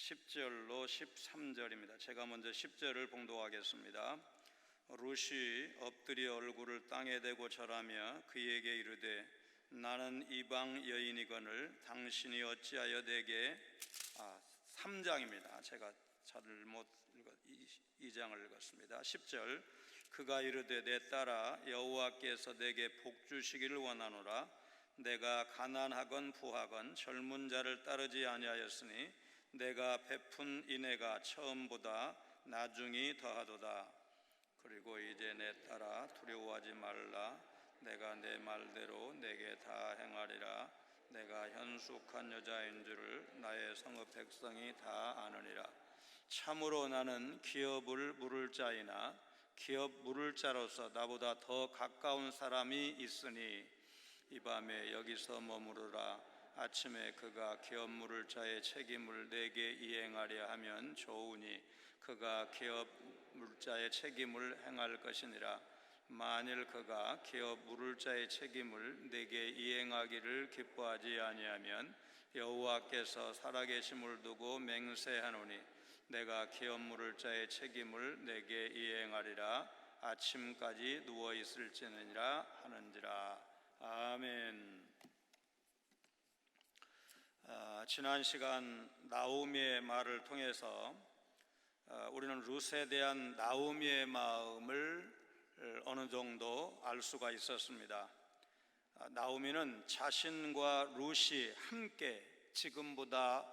10절로 13절입니다. 제가 먼저 10절을 봉독하겠습니다. 룻이 엎드려 얼굴을 땅에 대고 절하며 그에게 이르되 나는 이방 여인이거늘 당신이 어찌하여 내게 3장입니다. 제가 잘못 2장을 읽었습니다. 10절 그가 이르되 내 딸아 여호와께서 내게 복 주시기를 원하노라. 내가 가난하건 부하건 젊은 자를 따르지 아니하였으니 내가 베푼 인애가 처음보다 나중이 더하도다. 그리고 이제 내 딸아 두려워하지 말라. 내가 내 말대로 내게 다 행하리라. 내가 현숙한 여자인 줄을 나의 성읍 백성이 다 아느니라. 참으로 나는 기업을 물을 자이나 기업 물을 자로서 나보다 더 가까운 사람이 있으니 이 밤에 여기서 머무르라. 아침에 그가 기업 물을 자의 책임을 내게 이행하려 하면 좋으니 그가 기업 물자의 책임을 행할 것이니라. 만일 그가 기업 물을 자의 책임을 내게 이행하기를 기뻐하지 아니하면 여호와께서 살아계심을 두고 맹세하노니 내가 기업 물을 자의 책임을 내게 이행하리라. 아침까지 누워 있을지니라 하는지라. 아멘. 지난 시간 나오미의 말을 통해서 우리는 룻에 대한 나오미의 마음을 어느 정도 알 수가 있었습니다. 나오미는 자신과 룻이 함께 지금보다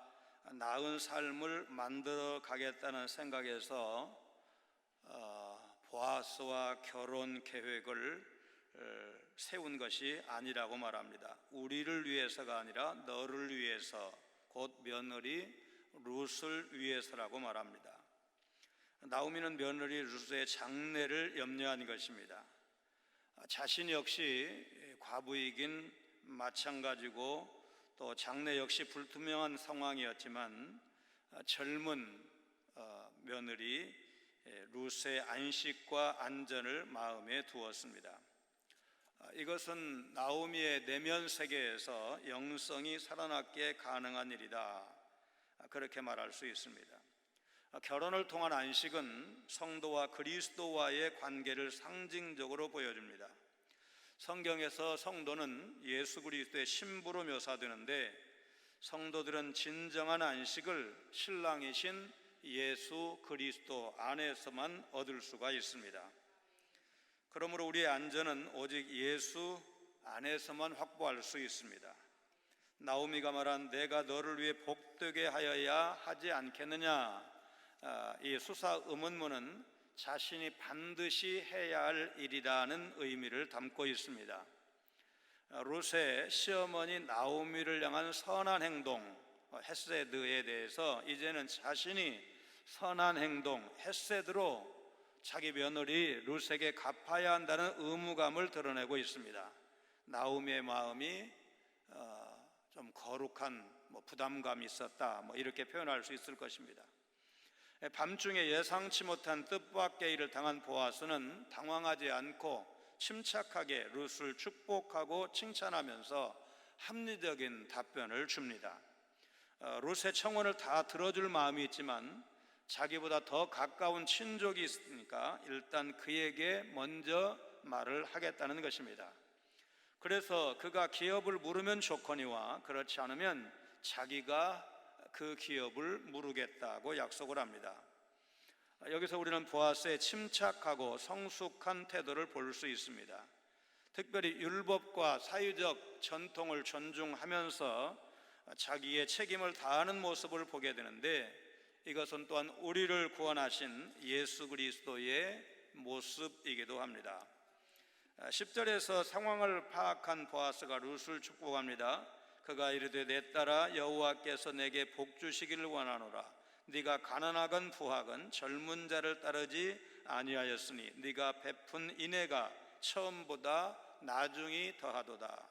나은 삶을 만들어 가겠다는 생각에서 보아스와 결혼 계획을 세운 것이 아니라고 말합니다. 우리를 위해서가 아니라 너를 위해서, 곧 며느리 룻을 위해서라고 말합니다. 나오미는 며느리 룻의 장래를 염려한 것입니다. 자신 역시 과부이긴 마찬가지고 또 장래 역시 불투명한 상황이었지만 젊은 며느리 룻의 안식과 안전을 마음에 두었습니다. 이것은 나오미의 내면 세계에서 영성이 살아났기에 가능한 일이다, 그렇게 말할 수 있습니다. 결혼을 통한 안식은 성도와 그리스도와의 관계를 상징적으로 보여줍니다. 성경에서 성도는 예수 그리스도의 신부로 묘사되는데 성도들은 진정한 안식을 신랑이신 예수 그리스도 안에서만 얻을 수가 있습니다. 그러므로 우리의 안전은 오직 예수 안에서만 확보할 수 있습니다. 나오미가 말한 내가 너를 위해 복되게 하여야 하지 않겠느냐, 이 수사 의문문은 자신이 반드시 해야 할 일이라는 의미를 담고 있습니다. 룻의 시어머니 나오미를 향한 선한 행동, 헤세드에 대해서 이제는 자신이 선한 행동, 헤세드로 자기 며느리 룻에게 갚아야 한다는 의무감을 드러내고 있습니다. 나오미의 마음이 좀 거룩한 부담감이 있었다, 이렇게 표현할 수 있을 것입니다. 밤중에 예상치 못한 뜻밖의 일을 당한 보아스는 당황하지 않고 침착하게 룻을 축복하고 칭찬하면서 합리적인 답변을 줍니다. 룻의 청혼을 다 들어줄 마음이 있지만 자기보다 더 가까운 친족이 있으니까 일단 그에게 먼저 말을 하겠다는 것입니다. 그래서 그가 기업을 물으면 좋거니와 그렇지 않으면 자기가 그 기업을 물으겠다고 약속을 합니다. 여기서 우리는 보아스의 침착하고 성숙한 태도를 볼 수 있습니다. 특별히 율법과 사회적 전통을 존중하면서 자기의 책임을 다하는 모습을 보게 되는데 이것은 또한 우리를 구원하신 예수 그리스도의 모습이기도 합니다. 10절에서 상황을 파악한 보아스가 룻을 축복합니다. 그가 이르되 내 딸아 여호와께서 내게 복 주시기를 원하노라. 네가 가난하건 부하건 젊은 자를 따르지 아니하였으니 네가 베푼 인애가 처음보다 나중이 더하도다.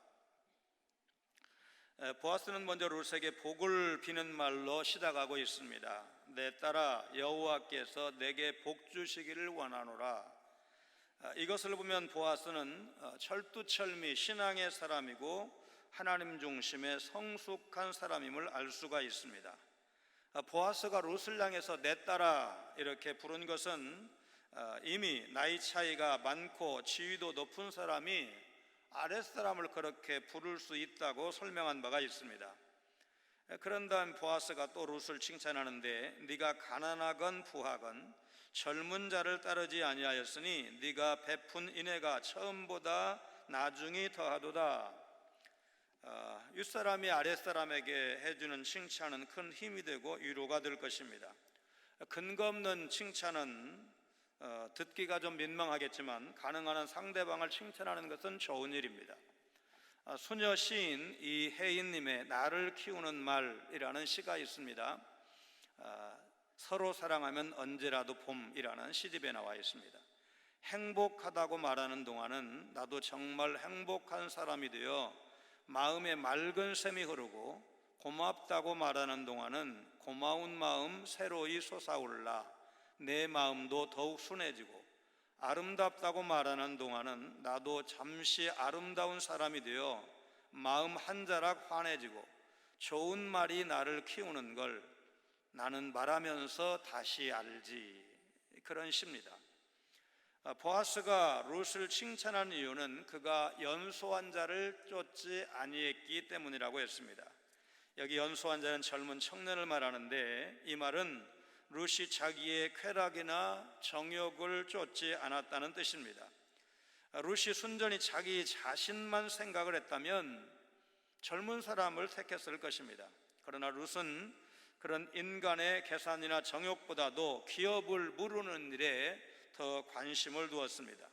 보아스는 먼저 룻에게 복을 비는 말로 시작하고 있습니다. 내 딸아 여호와께서 내게 복 주시기를 원하노라. 이것을 보면 보아스는 철두철미 신앙의 사람이고 하나님 중심의 성숙한 사람임을 알 수가 있습니다. 보아스가 룻을 향해서 내 딸아 이렇게 부른 것은 이미 나이 차이가 많고 지위도 높은 사람이 아랫사람을 그렇게 부를 수 있다고 설명한 바가 있습니다. 그런 다음 보아스가 또 룻을 칭찬하는데 네가 가난하건 부하건 젊은 자를 따르지 아니하였으니 네가 베푼 인애가 처음보다 나중이 더하도다. 윗사람이 아랫사람에게 해주는 칭찬은 큰 힘이 되고 위로가 될 것입니다. 근거 없는 칭찬은 듣기가 좀 민망하겠지만 가능한 한 상대방을 칭찬하는 것은 좋은 일입니다. 수녀 시인 이혜인님의 나를 키우는 말이라는 시가 있습니다. 서로 사랑하면 언제라도 봄이라는 시집에 나와 있습니다. 행복하다고 말하는 동안은 나도 정말 행복한 사람이 되어 마음에 맑은 샘이 흐르고 고맙다고 말하는 동안은 고마운 마음 새로이 솟아올라 내 마음도 더욱 순해지고 아름답다고 말하는 동안은 나도 잠시 아름다운 사람이 되어 마음 한 자락 환해지고 좋은 말이 나를 키우는 걸 나는 말하면서 다시 알지. 그런 시입니다. 보아스가 룻을 칭찬한 이유는 그가 연소한 자를 쫓지 아니했기 때문이라고 했습니다. 여기 연소한 자는 젊은 청년을 말하는데 이 말은 룻이 자기의 쾌락이나 정욕을 쫓지 않았다는 뜻입니다. 룻이 순전히 자기 자신만 생각을 했다면 젊은 사람을 택했을 것입니다. 그러나 룻은 그런 인간의 계산이나 정욕보다도 기업을 무르는 일에 더 관심을 두었습니다.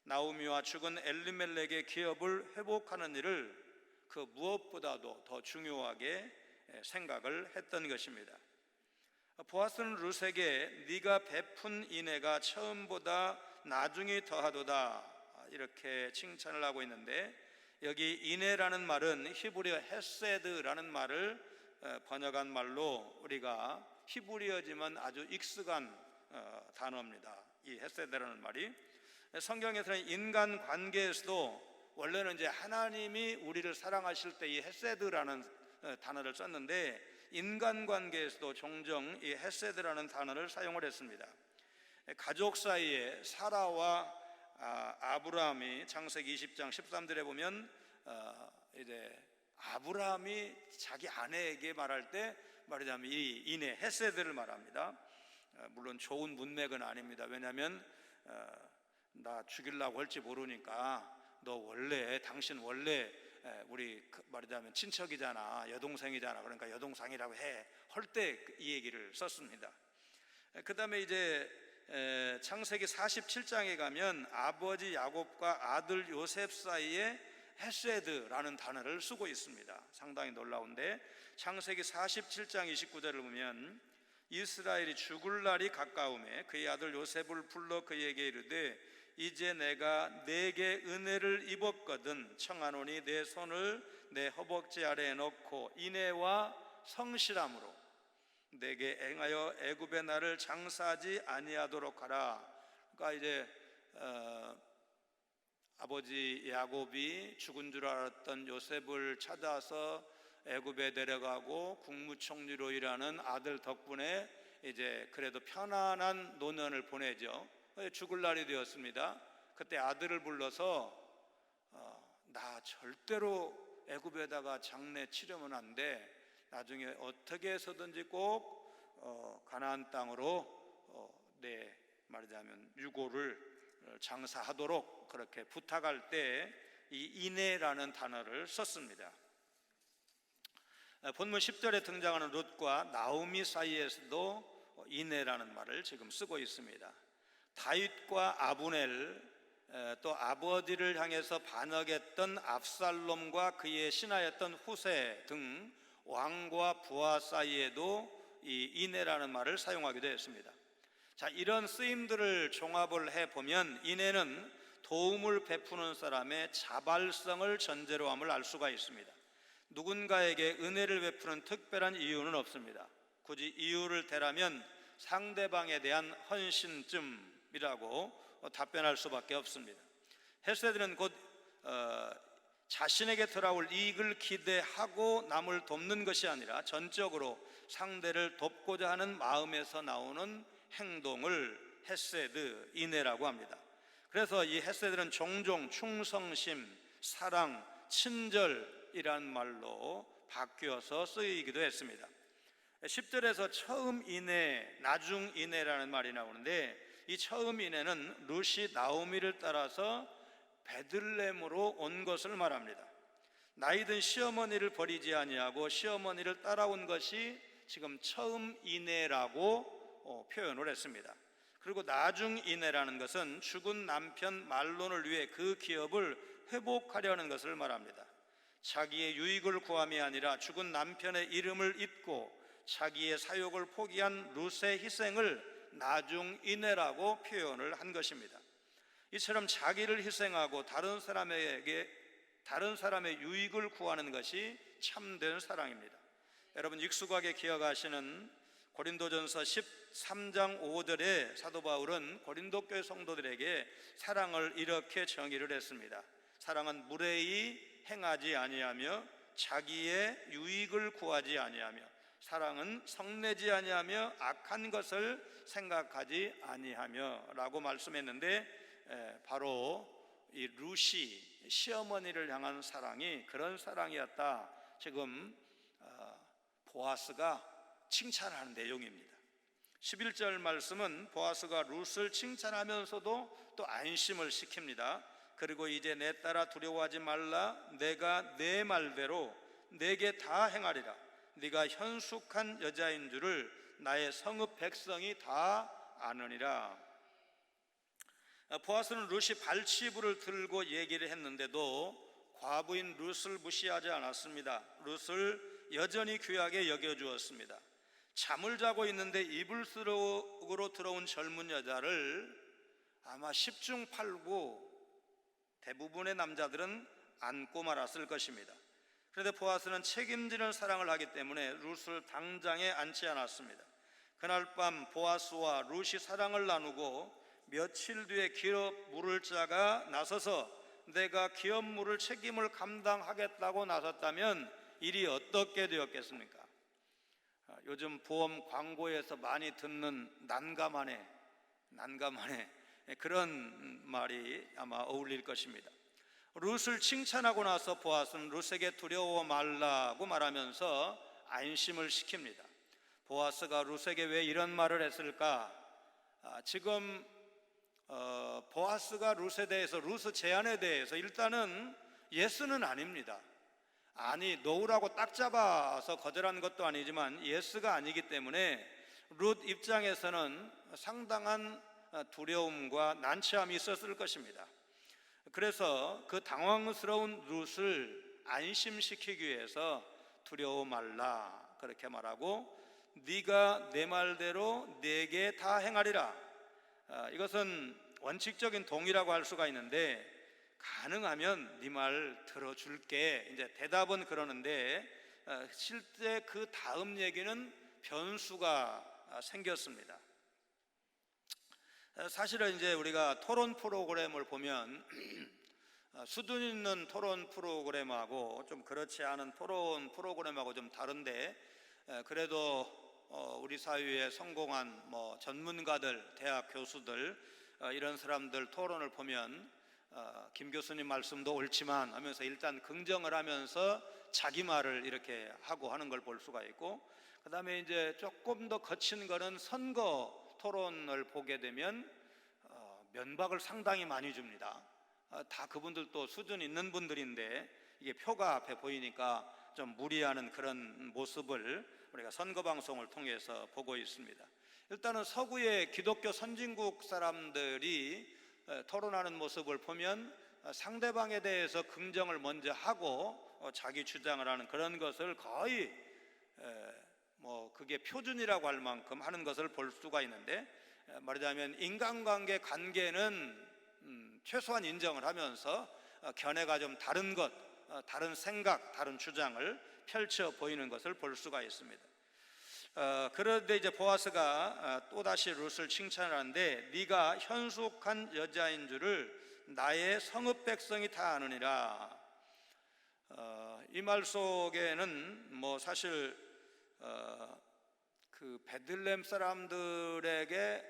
나오미와 죽은 엘리멜렉의 기업을 회복하는 일을 그 무엇보다도 더 중요하게 생각을 했던 것입니다. 보아스는 룻에게 네가 베푼 인애가 처음보다 나중에 더하도다 이렇게 칭찬을 하고 있는데 여기 인애라는 말은 히브리어 헤세드라는 말을 번역한 말로 우리가 히브리어지만 아주 익숙한 단어입니다. 이 헤세드라는 말이 성경에서는 인간 관계에서도 원래는 이제 하나님이 우리를 사랑하실 때 이 헤세드라는 단어를 썼는데 인간관계에서도 종종 이 헤세드라는 단어를 사용을 했습니다. 가족 사이에 사라와 아브라함이 창세기 20장 13절에 보면 이제 아브라함이 자기 아내에게 말할 때 말하자면 이 인애 헤세드를 말합니다. 물론 좋은 문맥은 아닙니다. 왜냐하면 나 죽이려고 할지 모르니까 당신 원래 우리 말하자면 친척이잖아, 여동생이잖아. 그러니까 여동생이라고 할 때 이 얘기를 썼습니다. 그 다음에 이제 창세기 47장에 가면 아버지 야곱과 아들 요셉 사이에 헤세드라는 단어를 쓰고 있습니다. 상당히 놀라운데 창세기 47장 29절을 보면 이스라엘이 죽을 날이 가까우매 그의 아들 요셉을 불러 그에게 이르되 이제 내가 네게 은혜를 입었거든 청하노니 내 손을 내 허벅지 아래에 넣고 인애와 성실함으로 내게 행하여 애굽의 나를 장사하지 아니하도록 하라. 그러니까 이제 아버지 야곱이 죽은 줄 알았던 요셉을 찾아서 애굽에 내려가고 국무총리로 일하는 아들 덕분에 이제 그래도 편안한 노년을 보내죠. 죽을 날이 되었습니다. 그때 아들을 불러서 나 절대로 애굽에다가 장례 치르면 안 돼. 나중에 어떻게 해서든지 꼭 가나안 땅으로 내 말하자면 유고를 장사하도록 그렇게 부탁할 때 이 인애라는 단어를 썼습니다. 본문 10절에 등장하는 룻과 나오미 사이에서도 인애라는 말을 지금 쓰고 있습니다. 다윗과 아브넬 또 아버지를 향해서 반역했던 압살롬과 그의 신하였던 후세 등 왕과 부하 사이에도 이 인애라는 말을 사용하기도 했습니다. 자, 이런 쓰임들을 종합을 해보면 인애는 도움을 베푸는 사람의 자발성을 전제로 함을 알 수가 있습니다. 누군가에게 은혜를 베푸는 특별한 이유는 없습니다. 굳이 이유를 대라면 상대방에 대한 헌신쯤이라고 답변할 수밖에 없습니다. 헤세드는 곧 자신에게 돌아올 이익을 기대하고 남을 돕는 것이 아니라 전적으로 상대를 돕고자 하는 마음에서 나오는 행동을 헤세드, 인애라고 합니다. 그래서 이 헤세드는 종종 충성심, 사랑, 친절이란 말로 바뀌어서 쓰이기도 했습니다. 10절에서 처음 인애, 나중 인애라는 말이 나오는데, 이 처음 인애는 룻이 나오미를 따라서 베들레헴으로 온 것을 말합니다. 나이든 시어머니를 버리지 아니하고 시어머니를 따라온 것이 지금 처음 인애라고 표현을 했습니다. 그리고 나중 인애라는 것은 죽은 남편 말론을 위해 그 기업을 회복하려는 것을 말합니다. 자기의 유익을 구함이 아니라 죽은 남편의 이름을 잊고 자기의 사욕을 포기한 룻의 희생을 나중 인애라고 표현을 한 것입니다. 이처럼 자기를 희생하고 다른 사람의 유익을 구하는 것이 참된 사랑입니다. 여러분 익숙하게 기억하시는 고린도전서 13장 5절에 사도 바울은 고린도 교회 성도들에게 사랑을 이렇게 정의를 했습니다. 사랑은 무례히 행하지 아니하며 자기의 유익을 구하지 아니하며 사랑은 성내지 아니하며 악한 것을 생각하지 아니하며 라고 말씀했는데, 바로 이 룻이 시어머니를 향한 사랑이 그런 사랑이었다, 지금 보아스가 칭찬하는 내용입니다. 11절 말씀은 보아스가 룻을 칭찬하면서도 또 안심을 시킵니다. 그리고 이제 내 딸아 두려워하지 말라. 내가 내 말대로 내게 다 행하리라. 네가 현숙한 여자인 줄을 나의 성읍 백성이 다 아느니라. 보아스는 룻이 발치부를 들고 얘기를 했는데도 과부인 룻을 무시하지 않았습니다. 룻을 여전히 귀하게 여겨주었습니다. 잠을 자고 있는데 이불 속으로 들어온 젊은 여자를 아마 10중 8구 대부분의 남자들은 안고 말았을 것입니다. 그런데 보아스는 책임지는 사랑을 하기 때문에 룻을 당장에 안지 않았습니다. 그날 밤 보아스와 룻이 사랑을 나누고 며칠 뒤에 기업 물을 자가 나서서 내가 기업 물을 책임을 감당하겠다고 나섰다면 일이 어떻게 되었겠습니까? 요즘 보험 광고에서 많이 듣는 난감하네 그런 말이 아마 어울릴 것입니다. 룻을 칭찬하고 나서 보아스는 룻에게 두려워 말라고 말하면서 안심을 시킵니다. 보아스가 룻에게 왜 이런 말을 했을까? 지금 보아스가 룻에 대해서, 룻의 제안에 대해서 일단은 예스는 아닙니다. 아니 놓으라고 딱 잡아서 거절한 것도 아니지만 예스가 아니기 때문에 룻 입장에서는 상당한 두려움과 난처함이 있었을 것입니다. 그래서 그 당황스러운 룻을 안심시키기 위해서 두려워 말라 그렇게 말하고, 네가 내 말대로 내게 다 행하리라. 이것은 원칙적인 동의라고 할 수가 있는데, 가능하면 네 말 들어줄게, 이제 대답은 그러는데 실제 그 다음 얘기는 변수가 생겼습니다. 사실은 이제 우리가 토론 프로그램을 보면 수준 있는 토론 프로그램하고 좀 그렇지 않은 토론 프로그램하고 좀 다른데, 그래도 우리 사회에 성공한 전문가들, 대학 교수들, 이런 사람들 토론을 보면 김 교수님 말씀도 옳지만 하면서 일단 긍정을 하면서 자기 말을 이렇게 하고 하는 걸 볼 수가 있고, 그 다음에 이제 조금 더 거친 거는 선거 토론을 보게 되면 면박을 상당히 많이 줍니다. 다 그분들도 수준 있는 분들인데 이게 표가 앞에 보이니까 좀 무리하는 그런 모습을 우리가 선거방송을 통해서 보고 있습니다. 일단은 서구의 기독교 선진국 사람들이 토론하는 모습을 보면 상대방에 대해서 긍정을 먼저 하고 자기 주장을 하는 그런 것을 거의 그게 표준이라고 할 만큼 하는 것을 볼 수가 있는데, 말하자면 인간관계 관계는 최소한 인정을 하면서 견해가 좀 다른 것, 다른 생각, 다른 주장을 펼쳐 보이는 것을 볼 수가 있습니다. 그런데 이제 보아스가 또다시 룻을 칭찬하는데, 네가 현숙한 여자인 줄을 나의 성읍 백성이 다 아느니라. 이 말 속에는 뭐 사실 그 베들레헴 사람들에게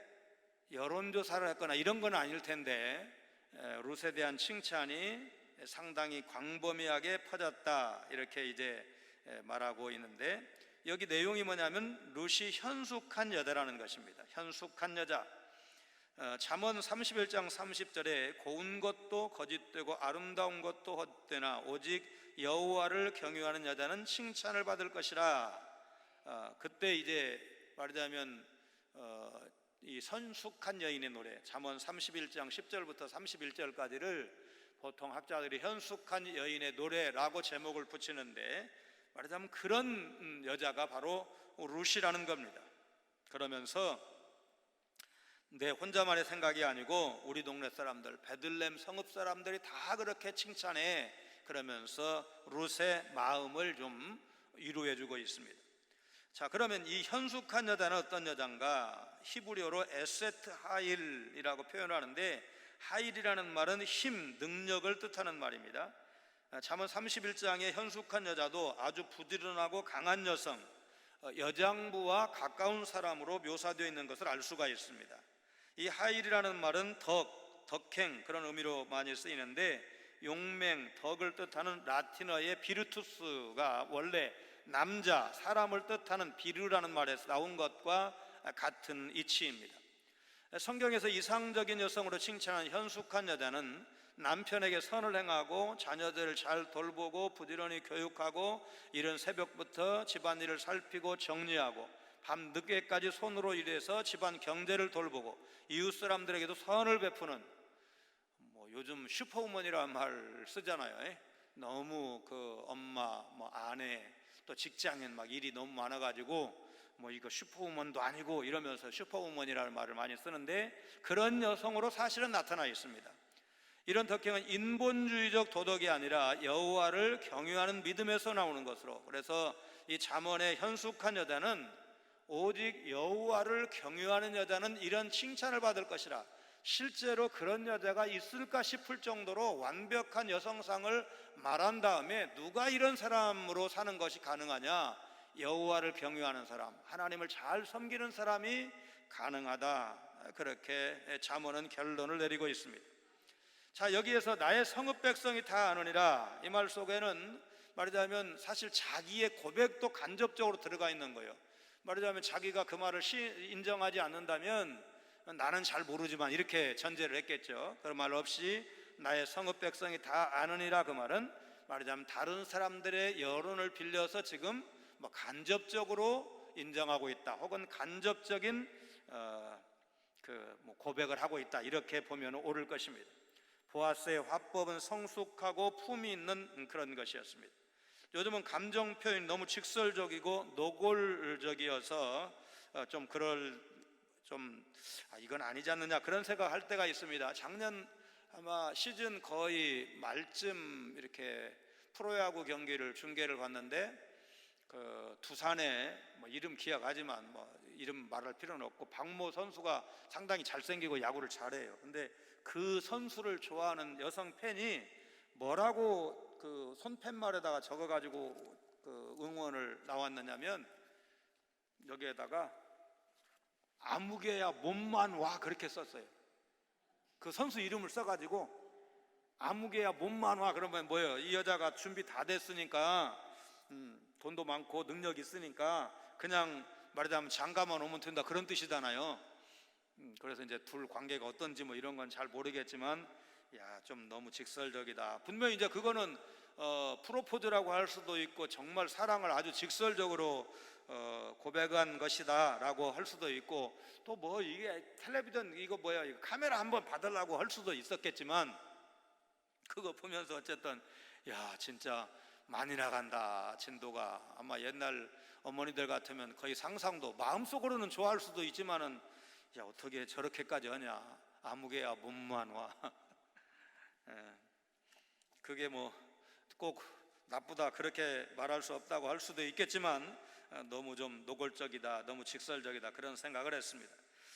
여론조사를 했거나 이런 건 아닐 텐데 룻에 대한 칭찬이 상당히 광범위하게 퍼졌다, 이렇게 이제 말하고 있는데, 여기 내용이 뭐냐면 룻이 현숙한 여자라는 것입니다. 현숙한 여자. 잠언 31장 30절에 고운 것도 거짓되고 아름다운 것도 헛되나 오직 여호와를 경유하는 여자는 칭찬을 받을 것이라. 그때 이제 말하자면 이 선숙한 여인의 노래, 잠언 31장 10절부터 31절까지를 보통 학자들이 현숙한 여인의 노래라고 제목을 붙이는데, 말하자면 그런 여자가 바로 룻이라는 겁니다. 그러면서 내 혼자만의 생각이 아니고 우리 동네 사람들, 베들레헴 성읍 사람들이 다 그렇게 칭찬해, 그러면서 룻의 마음을 좀 위로해 주고 있습니다. 자, 그러면 이 현숙한 여자는 어떤 여자인가? 히브리어로 에세트 하일이라고 표현하는데, 하일이라는 말은 힘, 능력을 뜻하는 말입니다. 잠언 31장의 현숙한 여자도 아주 부지런하고 강한 여성, 여장부와 가까운 사람으로 묘사되어 있는 것을 알 수가 있습니다. 이 하일이라는 말은 덕행, 그런 의미로 많이 쓰이는데, 용맹, 덕을 뜻하는 라틴어의 비르투스가 원래 남자, 사람을 뜻하는 비르라는 말에서 나온 것과 같은 이치입니다. 성경에서 이상적인 여성으로 칭찬한 현숙한 여자는 남편에게 선을 행하고 자녀들을 잘 돌보고 부지런히 교육하고 이른 새벽부터 집안일을 살피고 정리하고 밤 늦게까지 손으로 일해서 집안 경제를 돌보고 이웃 사람들에게도 선을 베푸는, 뭐 요즘 슈퍼우먼이라는 말 쓰잖아요. 너무 그 엄마, 뭐 아내, 또 직장인 막 일이 너무 많아가지고 뭐 이거 슈퍼우먼도 아니고 이러면서 슈퍼우먼이라는 말을 많이 쓰는데, 그런 여성으로 사실은 나타나 있습니다. 이런 덕행은 인본주의적 도덕이 아니라 여호와를 경유하는 믿음에서 나오는 것으로, 그래서 이 잠언의 현숙한 여자는 오직 여호와를 경유하는 여자는 이런 칭찬을 받을 것이라, 실제로 그런 여자가 있을까 싶을 정도로 완벽한 여성상을 말한 다음에 누가 이런 사람으로 사는 것이 가능하냐? 여호와를 경유하는 사람, 하나님을 잘 섬기는 사람이 가능하다, 그렇게 잠언은 결론을 내리고 있습니다. 자, 여기에서 나의 성읍 백성이 다 아느니라, 이 말 속에는 말하자면 사실 자기의 고백도 간접적으로 들어가 있는 거예요. 말하자면 자기가 그 말을 인정하지 않는다면 나는 잘 모르지만 이렇게 전제를 했겠죠. 그런 말 없이 나의 성읍 백성이 다 아느니라, 그 말은 말하자면 다른 사람들의 여론을 빌려서 지금 뭐 간접적으로 인정하고 있다, 혹은 간접적인 뭐 고백을 하고 있다, 이렇게 보면 옳을 것입니다. 보아스의 화법은 성숙하고 품이 있는 그런 것이었습니다. 요즘은 감정 표현이 너무 직설적이고 노골적이어서 이건 아니지 않느냐, 그런 생각할 때가 있습니다. 작년 아마 시즌 거의 말쯤 이렇게 프로야구 경기를 중계를 봤는데, 그 두산에 뭐 이름 기억하지만 뭐 이름 말할 필요는 없고 박모 선수가 상당히 잘생기고 야구를 잘해요. 근데 그 선수를 좋아하는 여성 팬이 뭐라고 그 손팻말에다가 적어가지고 그 응원을 나왔느냐면, 여기에다가 아무개야 몸만 와, 그렇게 썼어요. 그 선수 이름을 써가지고 아무개야 몸만 와. 그러면 뭐예요? 이 여자가 준비 다 됐으니까, 돈도 많고 능력이 있으니까 그냥 말하자면 장가만 오면 된다, 그런 뜻이잖아요. 그래서 이제 둘 관계가 어떤지 뭐 이런 건 잘 모르겠지만, 야, 좀 너무 직설적이다. 분명히 이제 그거는 프로포즈라고 할 수도 있고 정말 사랑을 아주 직설적으로 고백한 것이다 라고 할 수도 있고, 또 뭐 이게 텔레비전 이거 뭐야, 이거 카메라 한번 받으려고 할 수도 있었겠지만, 그거 보면서 어쨌든 야, 진짜 많이 나간다, 진도가. 아마 옛날 어머니들 같으면 거의 상상도, 마음속으로는 좋아할 수도 있지만은, 야, 어떻게 저렇게까지 하냐, 아무개야 몸만 와. 그게 뭐 꼭 나쁘다 그렇게 말할 수 없다고 할 수도 있겠지만, 너무 좀 노골적이다, 너무 직설적이다, 그런 생각을 했습니다.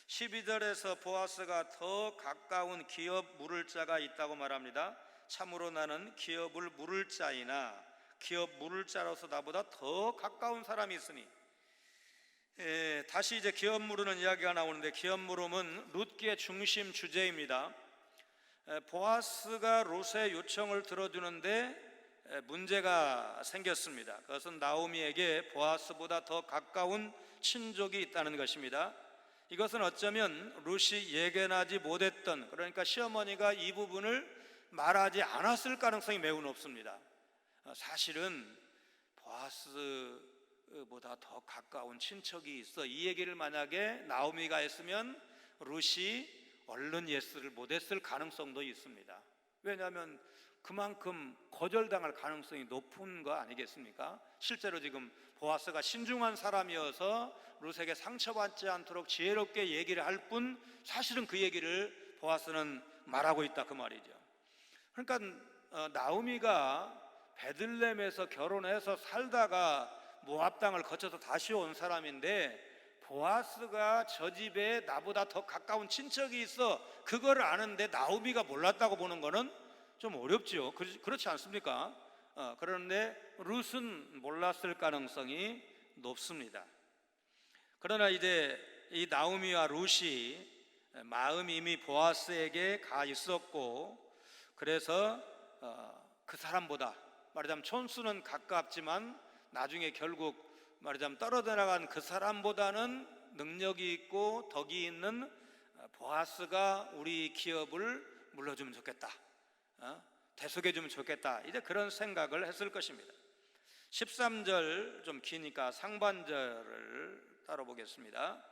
12절에서 보아스가 더 가까운 기업 물을 자가 있다고 말합니다. 참으로 나는 기업을 물을 자이나 기업 물을 자로서 나보다 더 가까운 사람이 있으니. 다시 이제 기업 물으는 이야기가 나오는데, 기업 물음은 룻기의 중심 주제입니다. 보아스가 룻의 요청을 들어주는데 문제가 생겼습니다. 그것은 나오미에게 보아스보다 더 가까운 친족이 있다는 것입니다. 이것은 어쩌면 룻이 예견하지 못했던, 그러니까 시어머니가 이 부분을 말하지 않았을 가능성이 매우 높습니다. 사실은 보아스보다 더 가까운 친척이 있어, 이 얘기를 만약에 나오미가 했으면 룻이 얼른 예스를 못했을 가능성도 있습니다. 왜냐하면 그만큼 거절당할 가능성이 높은 거 아니겠습니까? 실제로 지금 보아스가 신중한 사람이어서 룻에게 상처받지 않도록 지혜롭게 얘기를 할 뿐, 사실은 그 얘기를 보아스는 말하고 있다, 그 말이죠. 그러니까 나오미가 베들레헴에서 결혼해서 살다가 모압 땅을 거쳐서 다시 온 사람인데, 보아스가 저 집에 나보다 더 가까운 친척이 있어, 그걸 아는데 나오미가 몰랐다고 보는 거는 좀 어렵죠. 그렇지 않습니까? 그런데 룻은 몰랐을 가능성이 높습니다. 그러나 이제 이 나오미와 룻이 마음이 이미 보아스에게 가 있었고, 그래서 그 사람보다, 말하자면 촌수는 가깝지만 나중에 결국 말하자면 떨어져 나간 그 사람보다는 능력이 있고 덕이 있는 보아스가 우리 기업을 물러주면 좋겠다, 대속해주면 좋겠다, 이제 그런 생각을 했을 것입니다. 13절 좀 기니까 상반절을 따라 보겠습니다.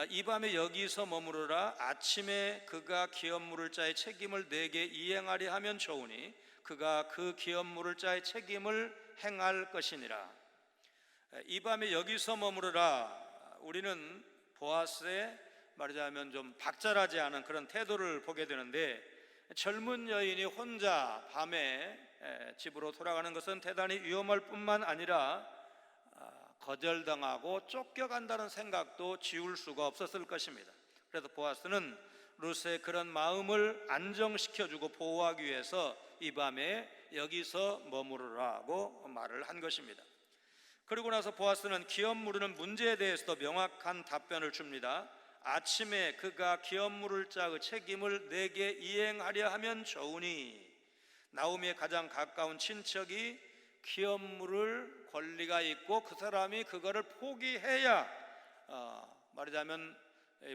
이 밤에 여기서 머무르라. 아침에 그가 기업 물을 자의 책임을 내게 이행하려 하면 좋으니 그가 그 기업 물을 자의 책임을 행할 것이니라. 이 밤에 여기서 머무르라. 우리는 보아스의 말하자면 좀 박절하지 않은 그런 태도를 보게 되는데, 젊은 여인이 혼자 밤에 집으로 돌아가는 것은 대단히 위험할 뿐만 아니라 거절당하고 쫓겨간다는 생각도 지울 수가 없었을 것입니다. 그래서 보아스는 룻의 그런 마음을 안정시켜주고 보호하기 위해서 이 밤에 여기서 머무르라고 말을 한 것입니다. 그리고 나서 보아스는 기업 물으는 문제에 대해서도 명확한 답변을 줍니다. 아침에 그가 기업 물을 자의 책임을 내게 이행하려 하면 좋으니, 나오미의 가장 가까운 친척이 기업 물을 권리가 있고 그 사람이 그거를 포기해야 말하자면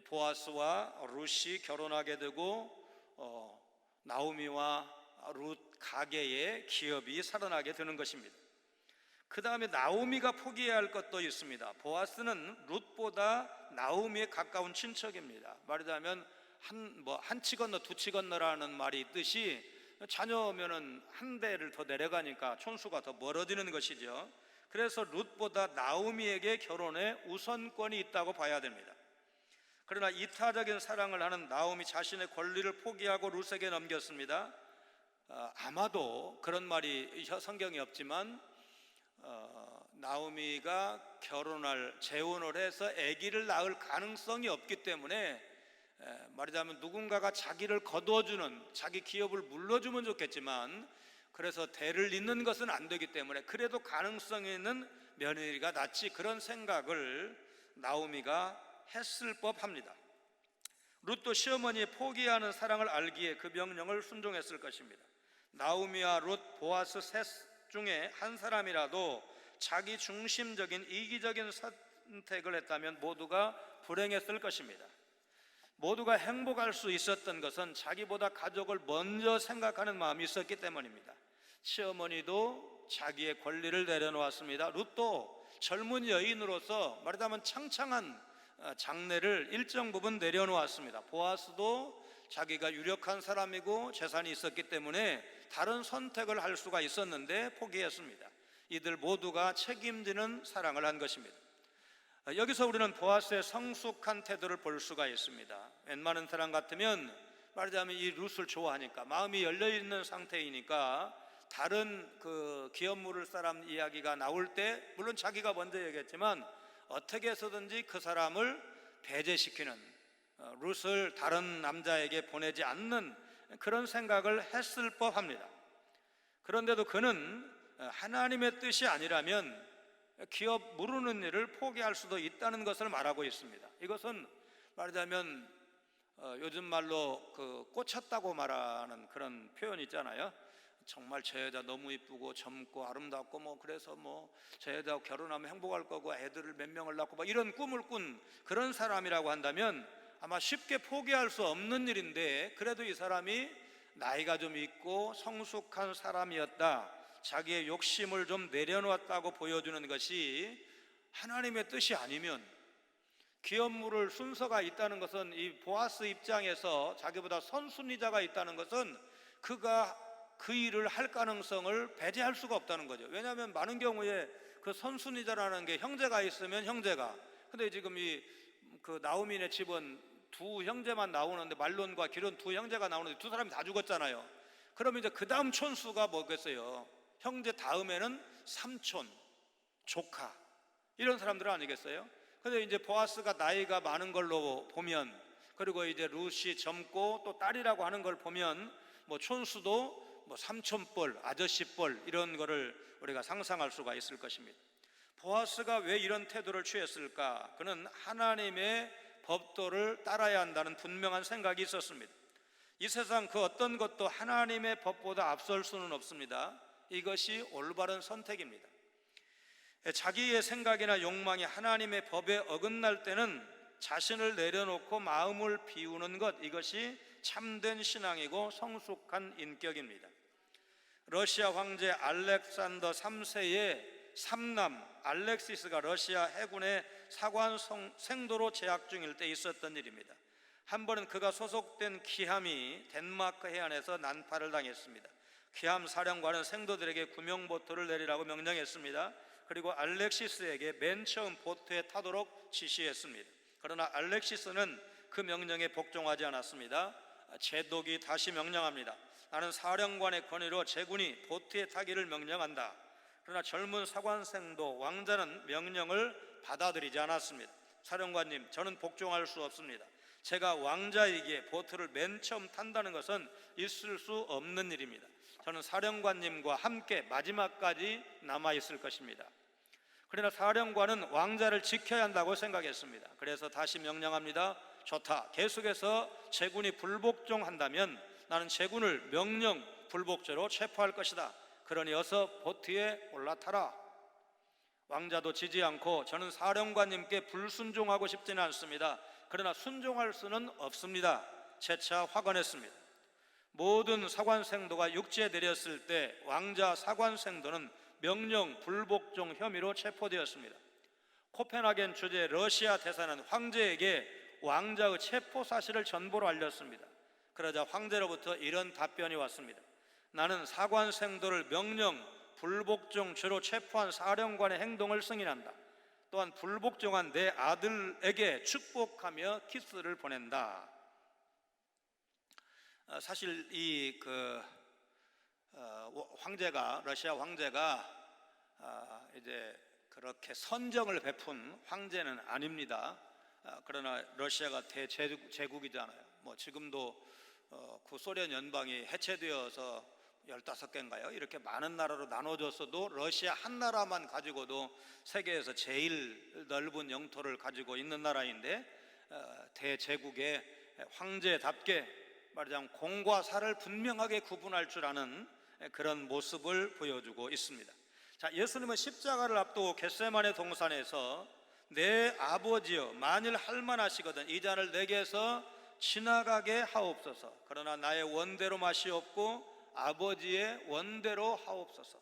보아스와 룻이 결혼하게 되고 나오미와 룻 가게의 기업이 살아나게 되는 것입니다. 그 다음에 나오미가 포기해야 할 것도 있습니다. 보아스는 룻보다 나오미에 가까운 친척입니다. 말하자면 한 치 건너 두 치 건너라는 말이 있듯이, 자녀면은 한 대를 더 내려가니까 촌수가 더 멀어지는 것이죠. 그래서 룻보다 나오미에게 결혼에 우선권이 있다고 봐야 됩니다. 그러나 이타적인 사랑을 하는 나오미 자신의 권리를 포기하고 룻에게 넘겼습니다. 아마도 그런 말이 성경에 없지만 나오미가 재혼을 해서 아기를 낳을 가능성이 없기 때문에, 말하자면 누군가가 자기를 거두어주는, 자기 기업을 물러주면 좋겠지만 그래서 대를 잇는 것은 안 되기 때문에 그래도 가능성이 있는 며느리가 낫지, 그런 생각을 나오미가 했을 법합니다. 룻도 시어머니의 포기하는 사랑을 알기에 그 명령을 순종했을 것입니다. 나오미와 룻, 보아스 셋 중에 한 사람이라도 자기 중심적인 이기적인 선택을 했다면 모두가 불행했을 것입니다. 모두가 행복할 수 있었던 것은 자기보다 가족을 먼저 생각하는 마음이 있었기 때문입니다. 시어머니도 자기의 권리를 내려놓았습니다. 룻도 젊은 여인으로서 말하자면 창창한 장래를 일정 부분 내려놓았습니다. 보아스도 자기가 유력한 사람이고 재산이 있었기 때문에 다른 선택을 할 수가 있었는데 포기했습니다. 이들 모두가 책임지는 사랑을 한 것입니다. 여기서 우리는 보아스의 성숙한 태도를 볼 수가 있습니다. 웬만한 사람 같으면 말하자면 이 룻을 좋아하니까, 마음이 열려있는 상태이니까 다른 그 기업 물을 사람 이야기가 나올 때 물론 자기가 먼저 얘기했지만 어떻게 해서든지 그 사람을 배제시키는, 룻을 다른 남자에게 보내지 않는 그런 생각을 했을 법합니다. 그런데도 그는 하나님의 뜻이 아니라면 기업 무르는 일을 포기할 수도 있다는 것을 말하고 있습니다. 이것은 말하자면 요즘 말로 꽂혔다고 말하는 그런 표현 있잖아요. 정말 저 여자 너무 이쁘고 젊고 아름답고 그래서 저 여자하고 결혼하면 행복할 거고 애들을 몇 명을 낳고 이런 꿈을 꾼 그런 사람이라고 한다면 아마 쉽게 포기할 수 없는 일인데, 그래도 이 사람이 나이가 좀 있고 성숙한 사람이었다, 자기의 욕심을 좀 내려놓았다고 보여주는 것이 하나님의 뜻이 아니면, 기업 물을 순서가 있다는 것은, 이 보아스 입장에서 자기보다 선순위자가 있다는 것은 그가 그 일을 할 가능성을 배제할 수가 없다는 거죠. 왜냐하면 많은 경우에 그 선순위자라는 게 형제가 있으면 형제가, 근데 지금 나오미네 집은 두 형제만 나오는데, 말론과 기론 두 형제가 나오는데 두 사람이 다 죽었잖아요. 그러면 이제 그 다음 촌수가 뭐겠어요? 형제 다음에는 삼촌, 조카, 이런 사람들 아니겠어요? 근데 이제 보아스가 나이가 많은 걸로 보면, 그리고 이제 룻이 젊고 또 딸이라고 하는 걸 보면 촌수도 삼촌뻘, 아저씨뻘, 이런 거를 우리가 상상할 수가 있을 것입니다. 보아스가 왜 이런 태도를 취했을까? 그는 하나님의 법도를 따라야 한다는 분명한 생각이 있었습니다. 이 세상 그 어떤 것도 하나님의 법보다 앞설 수는 없습니다. 이것이 올바른 선택입니다. 자기의 생각이나 욕망이 하나님의 법에 어긋날 때는 자신을 내려놓고 마음을 비우는 것, 이것이 참된 신앙이고 성숙한 인격입니다. 러시아 황제 알렉산더 3세의 삼남 알렉시스가 러시아 해군의 사관 생도로 재학 중일 때 있었던 일입니다. 한 번은 그가 소속된 기함이 덴마크 해안에서 난파를 당했습니다. 기함 사령관은 생도들에게 구명보트를 내리라고 명령했습니다. 그리고 알렉시스에게 맨 처음 보트에 타도록 지시했습니다. 그러나 알렉시스는 그 명령에 복종하지 않았습니다. 제독이 다시 명령합니다. 나는 사령관의 권위로 제군이 보트에 타기를 명령한다. 그러나 젊은 사관생도 왕자는 명령을 받아들이지 않았습니다. 사령관님, 저는 복종할 수 없습니다. 제가 왕자에게 보트를 맨 처음 탄다는 것은 있을 수 없는 일입니다. 저는 사령관님과 함께 마지막까지 남아있을 것입니다. 그러나 사령관은 왕자를 지켜야 한다고 생각했습니다. 그래서 다시 명령합니다. 좋다, 계속해서 제군이 불복종한다면 나는 제군을 명령 불복죄로 체포할 것이다. 그러니 어서 보트에 올라타라. 왕자도 지지 않고, 저는 사령관님께 불순종하고 싶지는 않습니다. 그러나 순종할 수는 없습니다. 재차 확언했습니다. 모든 사관생도가 육지에 내렸을 때 왕자 사관생도는 명령 불복종 혐의로 체포되었습니다. 코펜하겐 주재 러시아 대사는 황제에게 왕자의 체포 사실을 전보로 알렸습니다. 그러자 황제로부터 이런 답변이 왔습니다. 나는 사관생도를 명령 불복종 죄로 체포한 사령관의 행동을 승인한다. 또한 불복종한 내 아들에게 축복하며 키스를 보낸다. 사실 황제가, 러시아 황제가 이제 그렇게 선정을 베푼 황제는 아닙니다. 그러나 러시아가 대제국이잖아요. 지금도 구소련 연방이 해체되어서 15개인가요? 이렇게 많은 나라로 나눠졌어도 러시아 한 나라만 가지고도 세계에서 제일 넓은 영토를 가지고 있는 나라인데, 대제국의 황제답게 말하자면 공과 사를 분명하게 구분할 줄 아는 그런 모습을 보여주고 있습니다. 자, 예수님은 십자가를 앞두고 겟세마네 동산에서 내 아버지여, 만일 할만하시거든 이 잔을 내게서 지나가게 하옵소서. 그러나 나의 원대로 마시옵고 아버지의 원대로 하옵소서.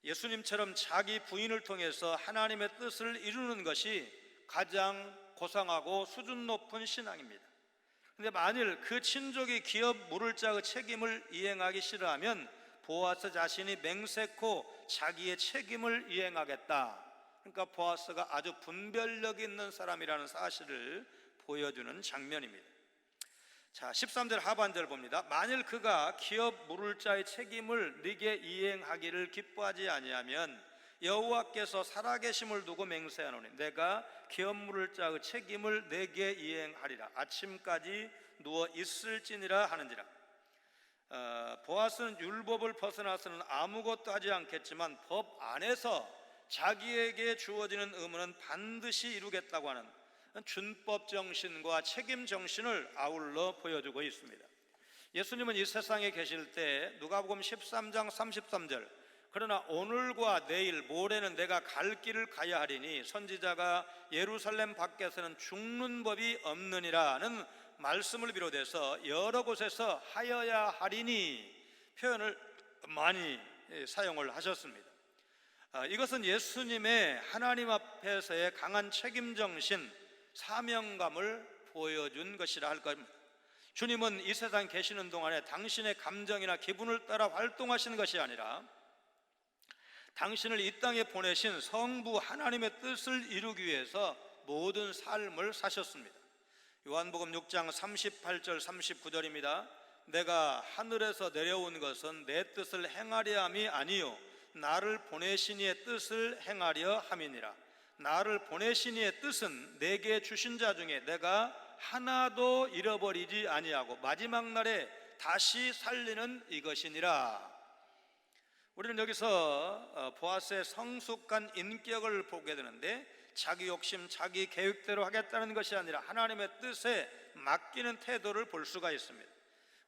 예수님처럼 자기 부인을 통해서 하나님의 뜻을 이루는 것이 가장 고상하고 수준 높은 신앙입니다. 그런데 만일 그 친족이 기업 물을 자의 책임을 이행하기 싫어하면 보아스 자신이 맹세코 자기의 책임을 이행하겠다. 그러니까 보아스가 아주 분별력 있는 사람이라는 사실을 보여주는 장면입니다. 자, 13절 하반절 봅니다. 만일 그가 기업 물을 자의 책임을 네게 이행하기를 기뻐하지 아니하면 여호와께서 살아계심을 두고 맹세하노니 내가 기업 물을 자의 책임을 네게 이행하리라. 아침까지 누워 있을지니라 하는지라. 보아스는 율법을 벗어나서는 아무것도 하지 않겠지만 법 안에서 자기에게 주어지는 의무는 반드시 이루겠다고 하는 준법 정신과 책임 정신을 아울러 보여주고 있습니다. 예수님은 이 세상에 계실 때 누가복음 13장 33절, 그러나 오늘과 내일 모레는 내가 갈 길을 가야 하리니 선지자가 예루살렘 밖에서는 죽는 법이 없느니라는 말씀을 비롯해서 여러 곳에서 하여야 하리니 표현을 많이 사용을 하셨습니다. 이것은 예수님의 하나님 앞에서의 강한 책임정신, 사명감을 보여준 것이라 할 겁니다. 주님은 이 세상 계시는 동안에 당신의 감정이나 기분을 따라 활동하시는 것이 아니라 당신을 이 땅에 보내신 성부 하나님의 뜻을 이루기 위해서 모든 삶을 사셨습니다. 요한복음 6장 38절 39절입니다. 내가 하늘에서 내려온 것은 내 뜻을 행하려 함이 아니요 나를 보내신 이의 뜻을 행하려 함이니라. 나를 보내신 이의 뜻은 내게 주신 자 중에 내가 하나도 잃어버리지 아니하고 마지막 날에 다시 살리는 이것이니라. 우리는 여기서 보아스의 성숙한 인격을 보게 되는데 자기 욕심, 자기 계획대로 하겠다는 것이 아니라 하나님의 뜻에 맡기는 태도를 볼 수가 있습니다.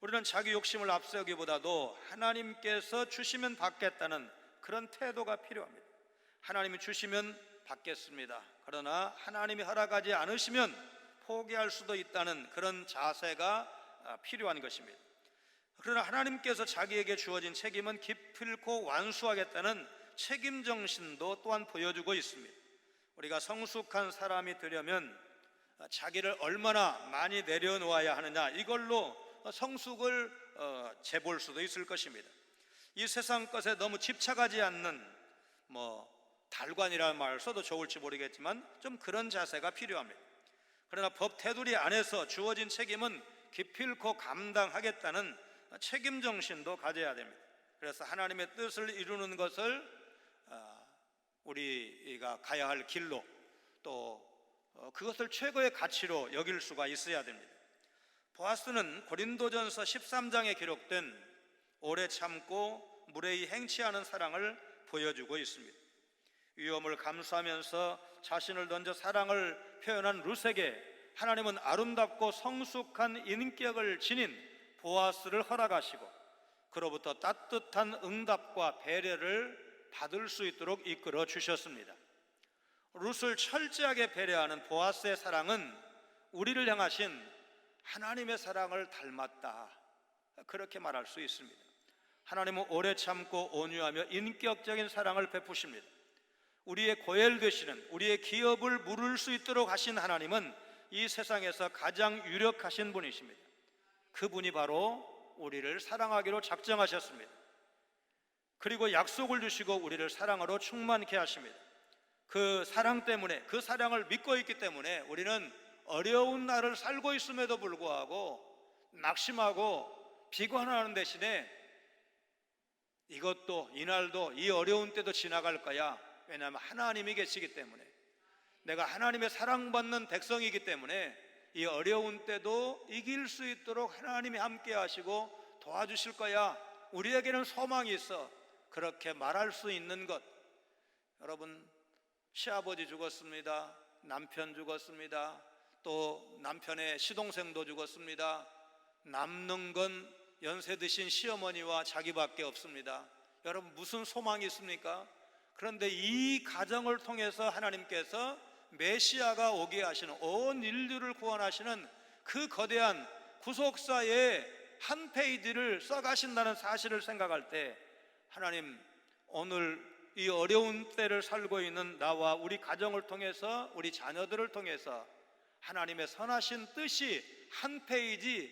우리는 자기 욕심을 앞세우기보다도 하나님께서 주시면 받겠다는 그런 태도가 필요합니다. 하나님이 주시면 받겠습니다. 그러나 하나님이 허락하지 않으시면 포기할 수도 있다는 그런 자세가 필요한 것입니다. 그러나 하나님께서 자기에게 주어진 책임은 기필코 완수하겠다는 책임정신도 또한 보여주고 있습니다. 우리가 성숙한 사람이 되려면 자기를 얼마나 많이 내려놓아야 하느냐, 이걸로 성숙을 재볼 수도 있을 것입니다. 이 세상 것에 너무 집착하지 않는 달관이라는 말을 써도 좋을지 모르겠지만 좀 그런 자세가 필요합니다. 그러나 법 테두리 안에서 주어진 책임은 기필코 감당하겠다는 책임정신도 가져야 됩니다. 그래서 하나님의 뜻을 이루는 것을 우리가 가야 할 길로, 또 그것을 최고의 가치로 여길 수가 있어야 됩니다. 보아스는 고린도전서 13장에 기록된 오래 참고 무례히 행치하는 사랑을 보여주고 있습니다. 위험을 감수하면서 자신을 던져 사랑을 표현한 룻에게 하나님은 아름답고 성숙한 인격을 지닌 보아스를 허락하시고 그로부터 따뜻한 응답과 배려를 받을 수 있도록 이끌어 주셨습니다. 룻을 철저하게 배려하는 보아스의 사랑은 우리를 향하신 하나님의 사랑을 닮았다, 그렇게 말할 수 있습니다. 하나님은 오래 참고 온유하며 인격적인 사랑을 베푸십니다. 우리의 고엘 되시는, 우리의 기업을 물을 수 있도록 하신 하나님은 이 세상에서 가장 유력하신 분이십니다. 그분이 바로 우리를 사랑하기로 작정하셨습니다. 그리고 약속을 주시고 우리를 사랑으로 충만케 하십니다. 그 사랑 때문에, 그 사랑을 믿고 있기 때문에 우리는 어려운 날을 살고 있음에도 불구하고 낙심하고 비관하는 대신에 이것도, 이날도, 이 어려운 때도 지나갈 거야. 왜냐하면 하나님이 계시기 때문에, 내가 하나님의 사랑받는 백성이기 때문에 이 어려운 때도 이길 수 있도록 하나님이 함께 하시고 도와주실 거야. 우리에게는 소망이 있어. 그렇게 말할 수 있는 것. 여러분, 시아버지 죽었습니다. 남편 죽었습니다. 또 남편의 시동생도 죽었습니다. 남는 건 연세 드신 시어머니와 자기밖에 없습니다. 여러분, 무슨 소망이 있습니까? 그런데 이 가정을 통해서 하나님께서 메시아가 오게 하시는, 온 인류를 구원하시는 그 거대한 구속사의 한 페이지를 써가신다는 사실을 생각할 때, 하나님, 오늘 이 어려운 때를 살고 있는 나와 우리 가정을 통해서, 우리 자녀들을 통해서 하나님의 선하신 뜻이 한 페이지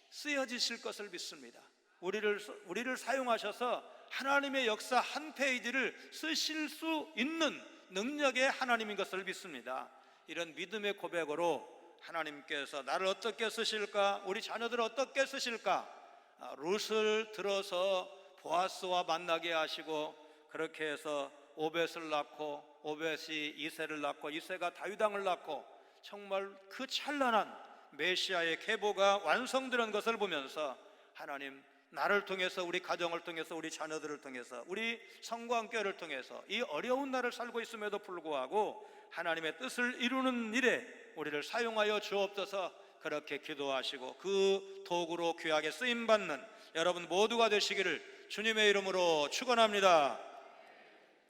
쓰여지실 것을 믿습니다. 우리를 사용하셔서 하나님의 역사 한 페이지를 쓰실 수 있는 능력의 하나님인 것을 믿습니다. 이런 믿음의 고백으로 하나님께서 나를 어떻게 쓰실까, 우리 자녀들을 어떻게 쓰실까, 룻을 들어서 보아스와 만나게 하시고, 그렇게 해서 오벳을 낳고, 오벳이 이새를 낳고, 이새가 다윗왕을 낳고, 정말 그 찬란한 메시아의 계보가 완성되는 것을 보면서 하나님, 나를 통해서, 우리 가정을 통해서, 우리 자녀들을 통해서, 우리 성관교회를 통해서 이 어려운 날을 살고 있음에도 불구하고 하나님의 뜻을 이루는 일에 우리를 사용하여 주옵소서. 그렇게 기도하시고 그 도구로 귀하게 쓰임받는 여러분 모두가 되시기를 주님의 이름으로 축원합니다.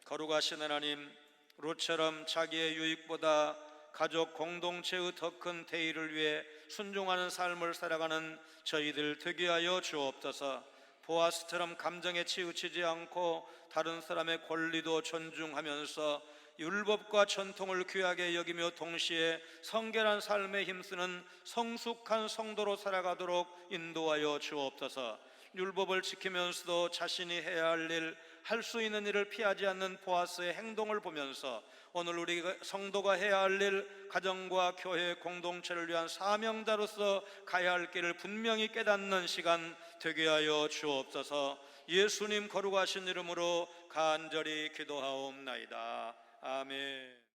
거룩하신 하나님, 롯처럼 자기의 유익보다 가족 공동체의 더 큰 대의를 위해 순종하는 삶을 살아가는 저희들 되게 하여 주옵소서. 보아스처럼 감정에 치우치지 않고 다른 사람의 권리도 존중하면서 율법과 전통을 귀하게 여기며 동시에 성결한 삶에 힘쓰는 성숙한 성도로 살아가도록 인도하여 주옵소서. 율법을 지키면서도 자신이 해야 할 일, 할 수 있는 일을 피하지 않는 보아스의 행동을 보면서 오늘 우리 성도가 해야 할 일, 가정과 교회 공동체를 위한 사명자로서 가야 할 길을 분명히 깨닫는 시간 되게 하여 주옵소서. 예수님 거룩하신 이름으로 간절히 기도하옵나이다. 아멘.